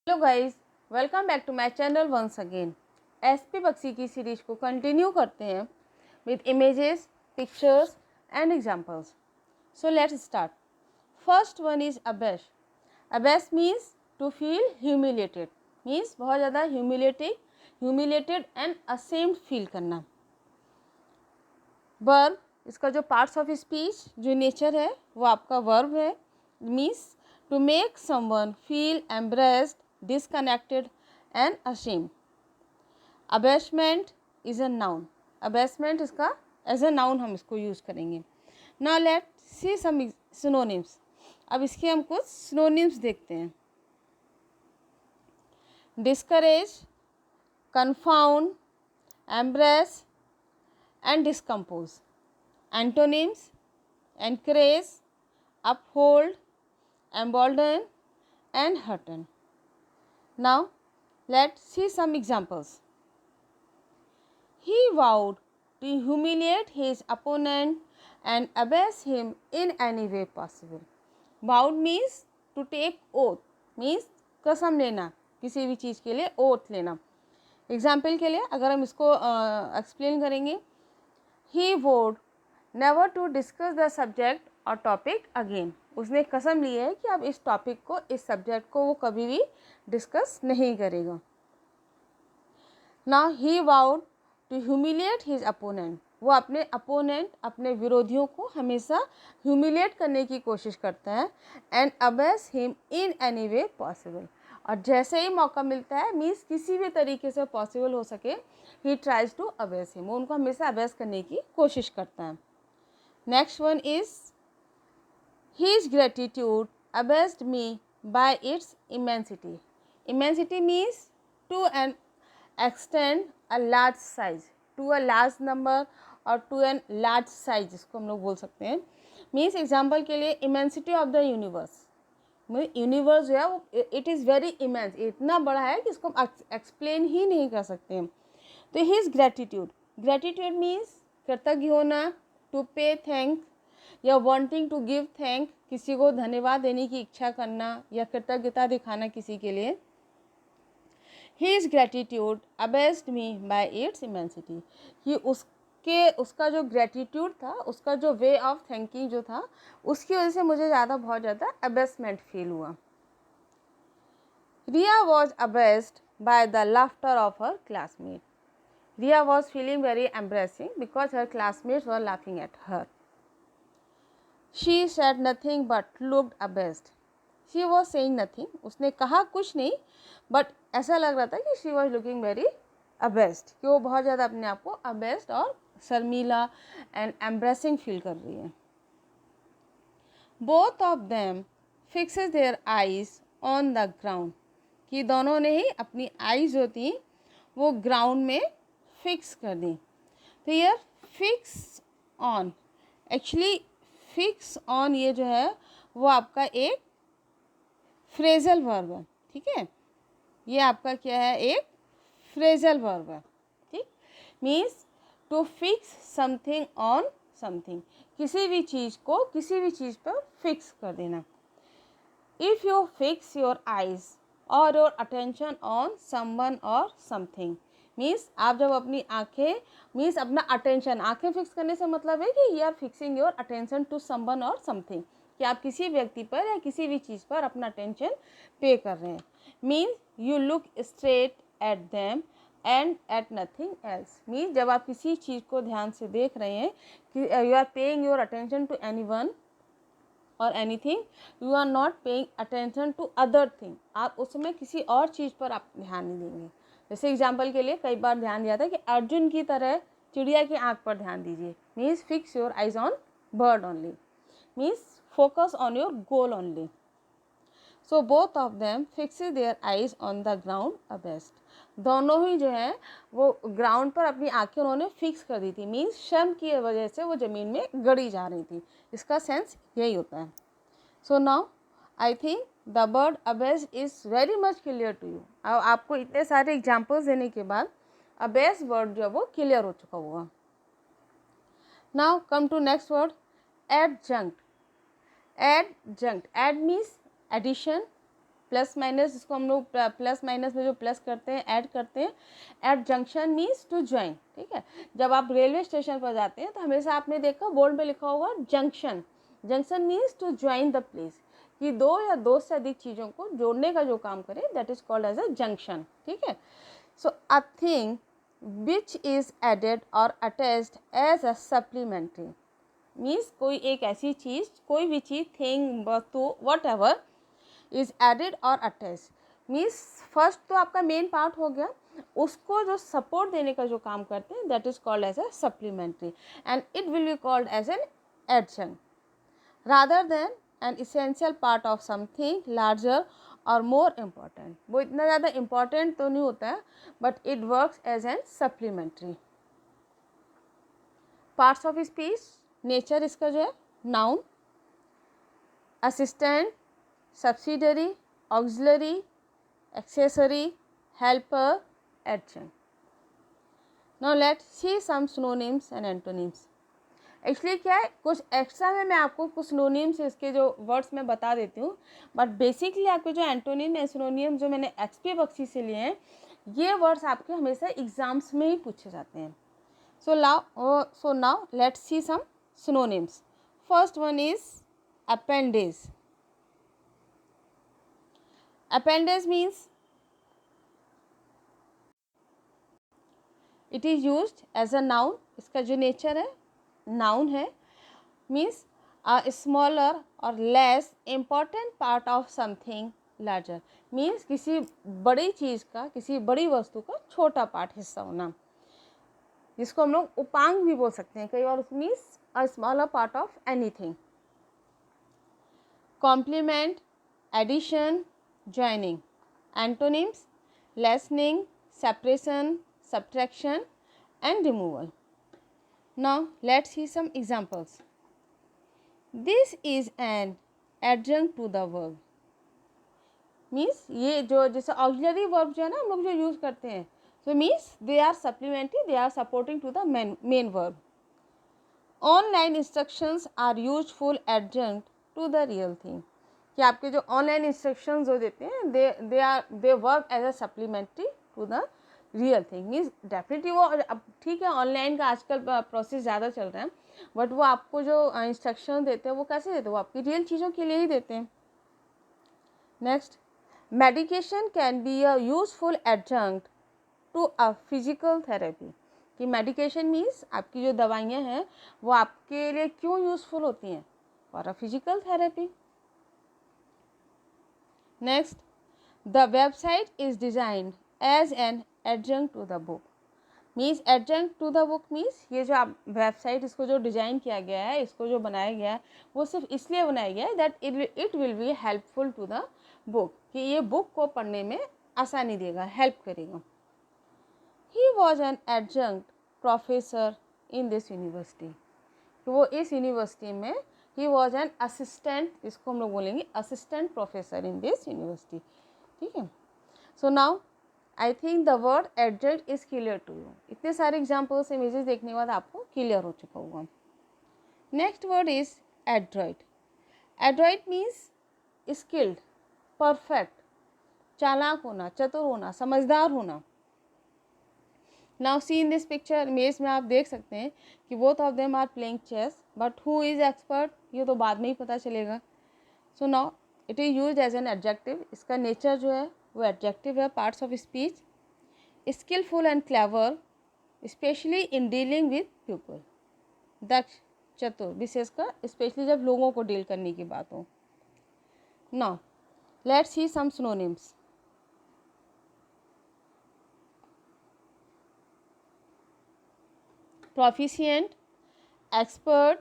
Hello guys, welcome back to my channel once again. SP Bakshi की series को continue करते हैं with images, pictures and examples. So let's start. First one is abash. Abash means to feel humiliated, means बहुत ज़्यादा humiliated and ashamed feel करना। Verb, इसका जो parts of speech जो नेचर है वो आपका वर्ब है। Means to make someone feel embarrassed, disconnected and ashamed. Abasement is a noun. Abasement इसका एज ए नाउन हम इसको यूज करेंगे। Now let's see some synonyms. अब इसके हम कुछ synonyms देखते हैं। Discourage, confound, embrace and discompose. Antonyms: encourage, uphold, embolden and hearten. Now, let's see some examples. He vowed to humiliate his opponent and abase him in any way possible. Vowed means to take oath, means कसम लेना, किसी भी चीज़ के लिए oath लेना। Example के लिए अगर हम इसको एक्सप्लेन करेंगे, he vowed never to discuss the subject और टॉपिक अगेन। उसने कसम ली है कि अब इस टॉपिक को, इस सब्जेक्ट को वो कभी भी डिस्कस नहीं करेगा। Now he vowed to humiliate his opponent. वो अपने अपोनेंट, अपने विरोधियों को हमेशा ह्यूमिलिएट करने की कोशिश करता है। And abyss him in any way possible, और जैसे ही मौका मिलता है, मीन्स किसी भी तरीके से पॉसिबल हो सके, he tries to abase him, वो उनको हमेशा अबेस करने की कोशिश करता है। Next one is his gratitude abased me by its immensity. Immensity means to an extent a large size, to a large number और to an large size, इसको हम लोग बोल सकते हैं। मीन्स एग्जाम्पल के लिए immensity of the universe, universe जो है वो इट इज़ वेरी इमेंस, इतना बड़ा है कि इसको हम एक्सप्लेन ही नहीं कर सकते हैं। तो हिज ग्रेटिट्यूड, ग्रेटिट्यूड मीन्स कृतज्ञ होना, टू पे थैंक या वांटिंग टू गिव थैंक, किसी को धन्यवाद देने की इच्छा करना या कृतज्ञता दिखाना किसी के लिए। His gratitude abashed me by its immensity, कि उसका जो ग्रेटिट्यूड था, उसका जो वे ऑफ थैंकिंग जो था, उसकी वजह से मुझे बहुत ज़्यादा अबेसमेंट फील हुआ। Riya was abashed by the laughter of her classmate. Riya was feeling very embarrassing because her classmates were laughing at her. She said nothing but looked abased. She was saying nothing. उसने कहा कुछ नहीं, but ऐसा लग रहा था कि she was looking very abased, कि वो बहुत ज़्यादा अपने आप को abased और शर्मीला and embarrassing feel कर रही है। Both of them fixes their eyes on the ground, कि दोनों ने ही अपनी eyes जो थी वो ground में fix कर दी। तो ये fix on, actually fix on ये जो है वो आपका एक फ्रेजल वर्ब है, ठीक है। ये आपका क्या है, एक फ्रेजल वर्ब है, ठीक। Means to fix something on something, किसी भी चीज़ को किसी भी चीज़ पर फिक्स कर देना। If you fix your eyes और योर अटेंशन ऑन समवन और समथिंग, मीन्स आप जब अपनी आंखें, मीन्स अपना अटेंशन, आंखें फिक्स करने से मतलब है कि you are fixing your attention to someone और समथिंग, कि आप किसी व्यक्ति पर या किसी भी चीज़ पर अपना अटेंशन पे कर रहे हैं। Means you look straight at them and at nothing else, means जब आप किसी चीज़ को ध्यान से देख रहे हैं कि you are paying your attention to anyone और anything, you are not paying attention to other thing, आप उस समय किसी और चीज़ पर आप ध्यान नहीं देंगे। जैसे एग्जाम्पल के लिए कई बार ध्यान दिया था कि अर्जुन की तरह चिड़िया की आंख पर ध्यान दीजिए। Means fix your eyes on bird only, means focus on your goal only. So both of them fixes their eyes on the ground abashed, दोनों ही जो है वो ग्राउंड पर अपनी आंखें उन्होंने फिक्स कर दी थी। मीन्स शर्म की वजह से वो ज़मीन में गड़ी जा रही थी, इसका सेंस यही होता है। So now I think the word abashed is very much clear to you. अब आपको इतने सारे एग्जाम्पल्स देने के बाद अबेस्ड वर्ड जो है वो क्लियर हो चुका होगा। Now come to next word, adjunct. Adjunct, add means addition, plus minus, इसको हम लोग प्लस माइनस में जो प्लस करते हैं, ऐड करते हैं. Ad junction means to join. ठीक है, जब आप रेलवे स्टेशन पर जाते हैं तो हमेशा आपने देखा बोर्ड पे लिखा होगा junction. Junction means to join the place, कि दो या दो से अधिक चीज़ों को जोड़ने का जो काम करे, that is called as a junction. ठीक है, so a thing which is added और attached as a supplementary means कोई एक ऐसी चीज़, कोई भी चीज़, थिंग, वस्तु, वट एवर इज एडेड और अटैच मीन्स फर्स्ट तो आपका मेन पार्ट हो गया, उसको जो सपोर्ट देने का जो काम करते हैं, that is called as a supplementary, and it will be called as an adjunct rather than an essential part of something larger or more important. वो इतना ज़्यादा important तो नहीं होता है, but it works as an supplementary. Parts of speech, nature इसका जो है noun, assistant, subsidiary, auxiliary, accessory, helper, adjunct. Now let's see some synonyms and antonyms. Actually क्या है, कुछ एक्स्ट्रा में मैं आपको कुछ सिनोनिम्स इसके जो वर्ड्स मैं बता देती हूँ, बट बेसिकली आपके जो एंटोनिम है, सिनोनियम जो मैंने एक्सपी बख्शी से लिए हैं, ये वर्ड्स आपके हमेशा एग्जाम्स में ही पूछे जाते हैं. So now let's see some synonyms. First one is appendage. Appendage means it is used as a noun. इसका जो नेचर है नाउन है, मीन्स अ स्मॉलर और less important part of something larger, means किसी बड़ी चीज़ का, किसी बड़ी वस्तु का छोटा पार्ट, हिस्सा होना, जिसको हम लोग उपांग भी बोल सकते हैं कई बार. Means a smaller part of anything. Complement, addition, joining. Antonyms lessening, separation, subtraction and removal. Now let's see some examples. This is an adjunct to the verb. Means ये जो जैसे auxiliary verb जो है ना हम लोग जो यूज़ करते हैं, so means they are supplementary, they are supporting to the main verb. Online instructions are useful adjunct to the real thing. कि आपके जो online instructions जो देते हैं, they work as a supplementary to the real thing. Means definitely वो अब ठीक है, ऑनलाइन का आजकल प्रोसेस ज़्यादा चल रहा है, बट वो आपको जो इंस्ट्रक्शन देते हैं वो कैसे देते हैं, वो आपकी रियल चीज़ों के लिए ही देते हैं. Next, medication can be a useful adjunct to a physical therapy. कि मेडिकेशन मीन्स आपकी जो दवाइयाँ हैं वो आपके लिए क्यों यूजफुल होती हैं, for a physical therapy. Next, the website is designed as an adjunct to the book. Means adjunct to the book means ये जो आप वेबसाइट, इसको जो डिज़ाइन किया गया है, इसको जो बनाया गया है, वो सिर्फ इसलिए बनाया गया है that it will be helpful to the book, कि ये बुक को पढ़ने में आसानी देगा, हेल्प करेगा. He was an adjunct professor in this university. वो इस यूनिवर्सिटी में ही वॉज एन असिस्टेंट, इसको हम लोग बोलेंगे assistant professor in this university. ठीक है, so now I think the word adjunct is clear to you. इतने सारे एग्जाम्पल्स इमेजेस देखने के बाद आपको क्लियर हो चुका होगा. Next word is adroit. Adroit means skilled, perfect, चालाक होना, चतुर होना, समझदार होना. Now see in this picture, image में आप देख सकते हैं कि both of them are playing chess, but who is expert ये तो बाद में ही पता चलेगा. So now it is used as an adjective. इसका नेचर जो है वो एडजेक्टिव है. Parts of speech, skillful and clever, specially in dealing with people. दक्ष, चतुर, विशेषकर स्पेशली जब लोगों को डील करने की बात हो. Now let's see some synonyms. proficient, expert,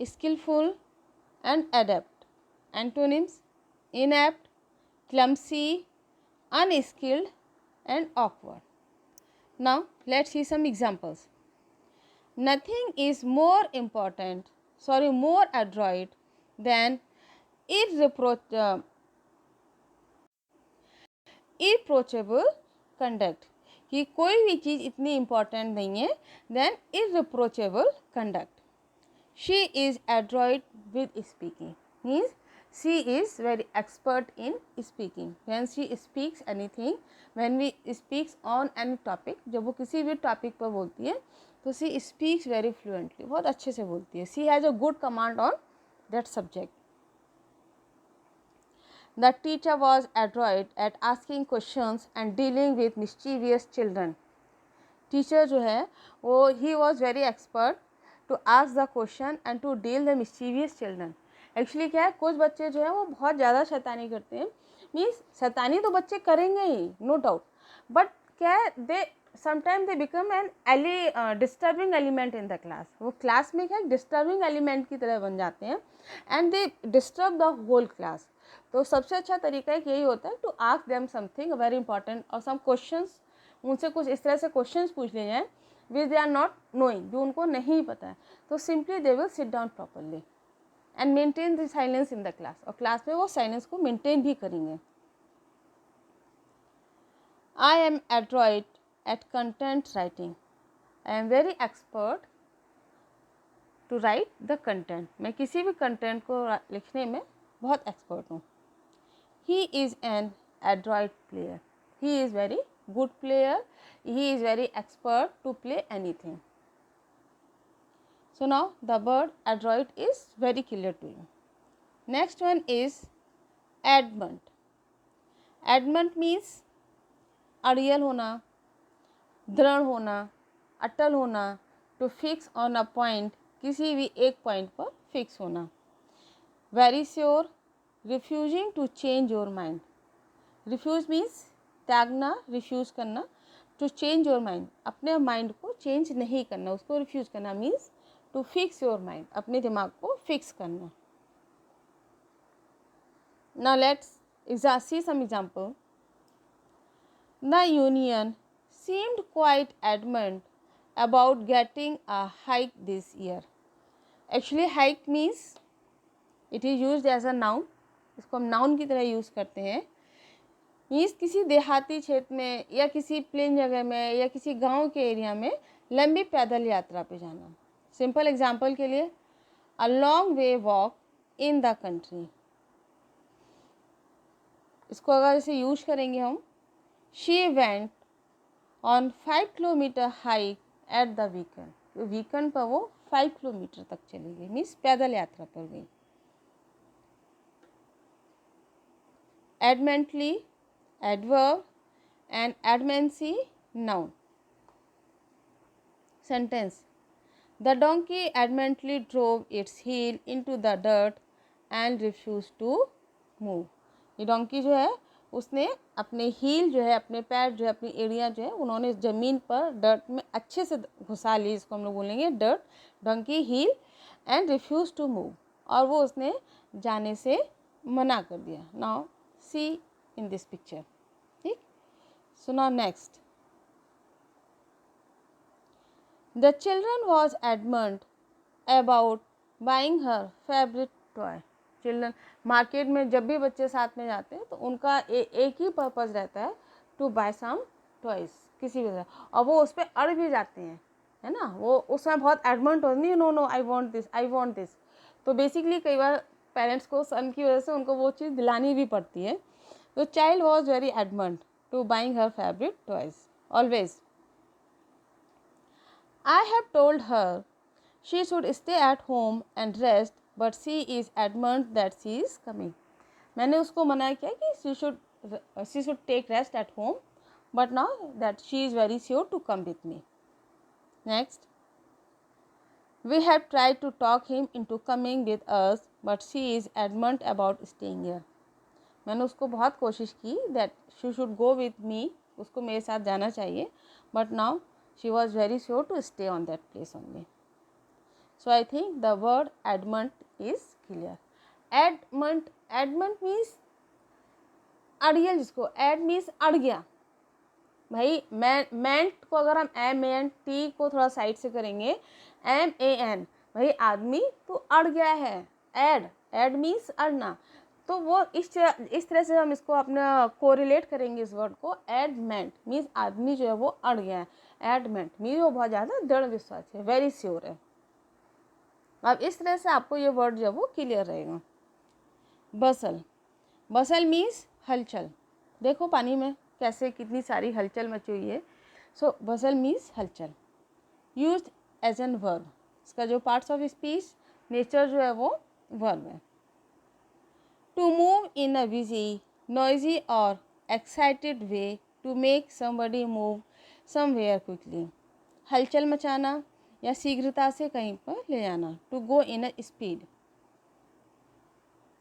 skillful and adept. Antonyms inept, clumsy, unskilled and awkward. Now let's see some examples. Nothing is more adroit than irreproachable conduct. कि कोई भी चीज़ इतनी इम्पॉर्टेंट नहीं है then irreproachable conduct. She is adroit with speaking means she is very expert in speaking. When she speaks anything, when we speaks on any topic, जब वो किसी भी टॉपिक पर बोलती है तो she speaks very fluently, बहुत अच्छे से बोलती है. She has a good command on that subject. The teacher was adroit at asking questions and dealing with mischievous children. Teacher जो है वो he was very expert to ask the question and to deal the mischievous children. Actually क्या है, कुछ बच्चे जो है वो बहुत ज़्यादा शैतानी करते हैं. मीन्स शैतानी तो बच्चे करेंगे ही, नो डाउट, बट क्या है, they sometime they become an disturbing element in the class. वो क्लास में क्या डिस्टर्बिंग एलिमेंट की तरह बन जाते हैं and they disturb the whole class. तो सबसे अच्छा तरीका एक यही होता है to ask them something very important और सम क्वेश्चंस. उनसे कुछ इस तरह से क्वेश्चंस पूछ लिए जाएँ which they are not knowing, जो उनको नहीं पता है. तो simply they will sit down properly and maintain the silence in the class. और क्लास में वो साइलेंस को मेंटेन भी करेंगे. I am adroit at content writing. I am very expert to write the content. मैं किसी भी कंटेंट को लिखने में बहुत एक्सपर्ट हूँ. He is an Android player. He is very good player. He is very expert to play anything. So now the word adroit is very clear to you. Next one is adamant. Adamant means अड़ियल होना, दृढ़ होना, अटल होना. to fix on a point, किसी भी एक point पर fix होना. very sure, refusing to change your mind. refuse means त्यागना, रिफ्यूज़ करना. टू चेंज योर माइंड, अपने माइंड को चेंज नहीं करना, उसको रिफ्यूज़ करना. Means to fix your mind, अपने दिमाग को फिक्स करना. Now let's see some example. The union seemed quite adamant about getting a hike this year. Actually hike means it is used as a noun. इसको हम noun की तरह use करते हैं. मीन्स किसी देहाती क्षेत्र में या किसी प्लेन जगह में या किसी गांव के एरिया में लंबी पैदल यात्रा पे जाना. सिंपल एग्जांपल के लिए, a long way walk in the country. इसको अगर इसे यूज करेंगे हम, she went on 5 kilometre hike at the weekend. Weekend पर वो 5 किलोमीटर तक चली गई, मीन्स पैदल यात्रा पर गई. एडमेंटली, adverb, and adamancy, noun. Sentence. The donkey adamantly drove its heel into the dirt and refused to move. ये डोंकी जो है उसने अपने हील जो है, अपने पैर जो है, अपनी एड़ियाँ जो है, उन्होंने ज़मीन पर डर्ट में अच्छे से घुसा ली. इसको हम लोग बोलेंगे dirt. Donkey heel and refuse to move, और वो उसने जाने से मना कर दिया. Now see in this picture. ठीक. So now next. The children was adamant about buying her favourite toy. Children, market में जब भी बच्चे साथ में जाते हैं तो उनका एक ही पर्पज़ रहता है, टू बाय सम टॉयज़, किसी भी तरह. और वो उस पर अड़ भी जाते हैं, है ना. वो उसमें बहुत एडमंट हो, नहीं, no no I want this, I want this. तो बेसिकली कई बार पेरेंट्स को सन की वजह से उनको वो चीज़ दिलानी भी पड़ती है. तो child was very adamant to buying her favourite toys always. I have told her she should stay at home and rest, but she is adamant that she is coming. मैंने उसको मना किया कि she should take rest at home, but now that she is very sure to come with me. Next. We have tried to talk him into coming with us, but she is adamant about staying here. मैंने उसको बहुत कोशिश की that she should go with me, उसको मेरे साथ जाना चाहिए, but now she was very sure to stay on that place only. So I think the word adamant is clear. Adamant means अड़ियल, जिसको add means अड़ गया. भाई meant को अगर हम M-A-N-T को थोड़ा साइड से करेंगे, M-A-N, भाई आदमी तो अड़ गया है. add means अड़ना. तो वो इस तरह से हम इसको अपना कोरिलेट करेंगे इस वर्ड को. एडमेंट मीन्स आदमी जो है वो अड़ गया है. एडमेंट मीन्स वो बहुत ज़्यादा दृढ़ विश्वास है, वेरी श्योर है. अब इस तरह से आपको ये वर्ड जो है वो क्लियर रहेगा. बसल, बसल मीन्स हलचल। देखो पानी में कैसे कितनी सारी हलचल मची हुई है। सो बसल मीन्स हलचल। यूज्ड एज एन वर्ब, इसका जो पार्ट्स ऑफ स्पीच नेचर जो है वो वर्ब है। To move in a busy, noisy और excited way, to make somebody move somewhere quickly, हलचल मचाना या शीघ्रता से कहीं पर ले जाना। To go in a speed.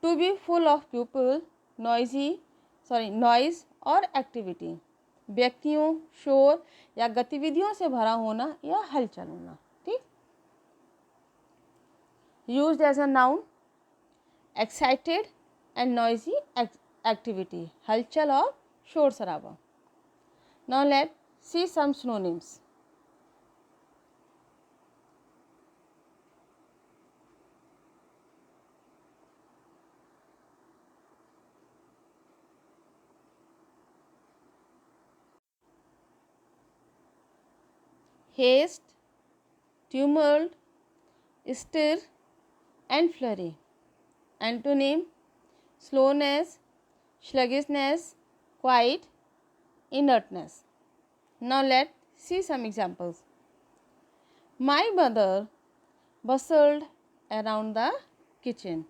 To be full of people, noise और एक्टिविटी, व्यक्तियों, शोर या गतिविधियों से भरा होना या हलचल होना। ठीक। Used as a noun, excited and noisy activity, हलचल और शोर शराबा। Now let see some synonyms. haste, tumult, stir and flurry. Antonym, slowness, sluggishness, quiet, inertness. Now let's see some examples. My mother bustled around the kitchen.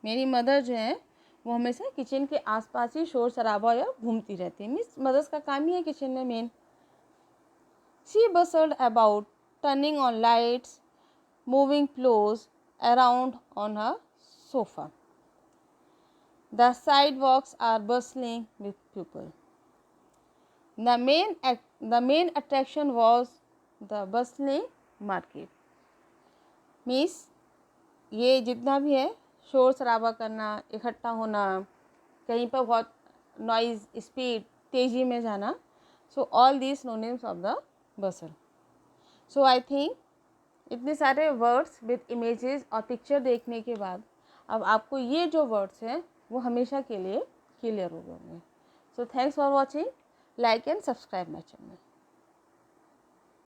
मेरी mother जो है वो हमेशा kitchen के आसपास ही शोर शराबा या घूमती रहती है। मीन्स मदर्स का काम ही है किचन में main. She bustled about, turning on lights, moving clothes around on her sofa. The sidewalks are bustling with people. The main attraction was the bustling market. Means ये जितना भी है शोर शराबा करना, इकट्ठा होना, कहीं पर बहुत नॉइज, स्पीड, तेज़ी में जाना। So all these synonyms of the Bansal. So I think इतने सारे वर्ड्स विद इमेजेस और पिक्चर देखने के बाद अब आपको ये जो वर्ड्स हैं वो हमेशा के लिए क्लियर हो गए होंगे। So thanks for watching, like and subscribe my channel.